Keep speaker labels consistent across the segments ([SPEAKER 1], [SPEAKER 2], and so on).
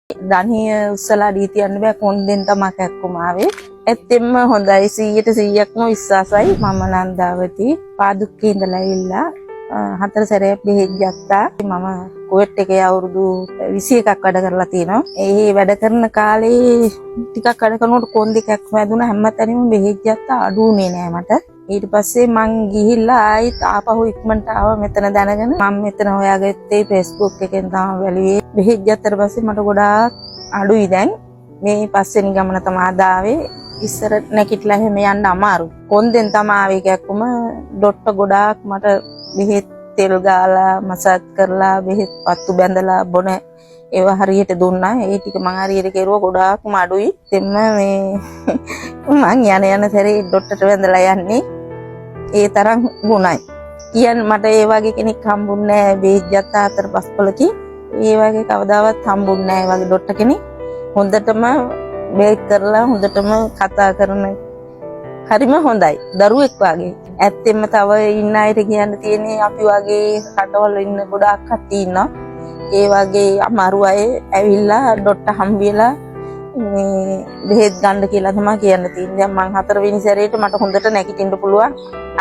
[SPEAKER 1] ධනිය උස්සලා දී තියන්න බෑ කොන්දෙන් තමයි කැක්කුම ආවේ. ඇත්තෙන්ම හොඳයි 100%ක්ම විශ්වාසයි. මම නන්දාවති පාදුක්කේ ඉඳලා ඇවිල්ලා 4 සැරයක් බෙහෙත් ගත්තා. මම කුවේට් එකේ අවුරුදු 21ක් වැඩ කරලා තියෙනවා. ඒ වැඩ කරන කාලේ ටිකක් වැඩ කරනකොට කොන්දේ කැක්කුම ඇදුණා. හැමතැනම බෙහෙත් ගත්තා අඩු වුණේ නෑ මට. ඊට පස්සේ මං ගිහිල්ලා ආයිත් ආපහු ඉක්මනට ආවා මෙතන දැනගෙන මම මෙතන හොයාගත්තේ Facebook එකෙන් තමයි බැලුවේ. බෙහෙත් ගත්තට පස්සේ මට ගොඩාක් අඩුයි දැන්. මේ පස්වෙනි ගමන තමයි ආදාවේ. ඉස්සර නැකිట్లా එහෙම යන්න අමාරු. කොන්දෙන් තමයි ආවේ කැක්කුම. ඩොක්ටර් ගොඩාක් මට බෙහෙත් තෙල් ගාලා මසාජ් කරලා බෙහෙත් පත්තු බැඳලා බොන ඒවා හරියට දුන්නා. ඒ ටික මං හරියට කෙරුවා ගොඩාක්ම අඩුයි. දෙන්න මේ මං යන සැරේ ඩොක්ටර්ට වැඳලා යන්නේ. ඒ තරම් ගුණයි. කියන්නේ මට ඒ වගේ කෙනෙක් හම්බුන්නේ නැහැ. බෙහෙත් ගත්තා 4-5 පොලකින්. ඒ වගේ කවදාවත් හම්බුන්නේ නැහැ. ඒ වගේ ඩොක්ටර් කෙනෙක් හොඳටම බෙහෙත් කරලා හොඳටම කතා කරන හරිම හොඳයි. දරුවෙක් වගේ. ඇත්තෙන්ම තව ඉන්න අයට කියන්න තියෙන්නේ අපි වගේ රටවල ඉන්න ගොඩාක් කට්ටිය ඉන්නවා. ඒ වගේ අමාරු අය ඇවිල්ලා ඩොක්ටර් හම්බෙලා මේ බෙහෙත් ගන්න කියලා තමයි කියන්න තියෙන්නේ. දැන් මං 4 වෙනි සැරේට මට හොඳට නැගිටින්න පුළුවන්.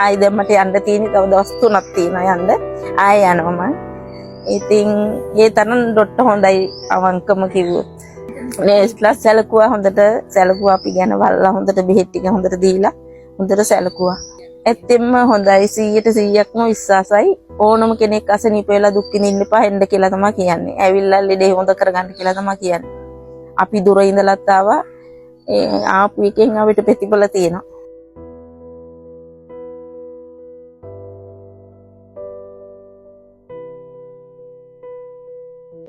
[SPEAKER 1] ආයි දැන් මට යන්න තියෙන්නේ තව දවස් 3ක් තියෙනවා යන්න. ආයෙ යනවා මං. ඉතින් ඒ තරම් ඩොක්ටර් හොඳයි අවංකම කිව්වොත්. නේස්ලා සැලකුවා හොඳට සැලකුවා අපි ගැන වල්ලා හොඳට බෙහෙත් ටික හොඳට දීලා හොඳට සැලකුවා. ඇත්තෙන්ම හොඳයි 100%ක්ම විශ්වාසයි. ඕනම කෙනෙක් අසනීප වෙලා දුක් විඳින්න එපා එන්න කියලා තමයි කියන්නේ. ඇවිල්ලා ලෙඩේ හොඳ කරගන්න කියලා තමයි කියන්නේ. අපි දුර ඉඳලත් ආවා. ආපු එකෙන් අපිට ප්‍රතිඵල තියෙනවා.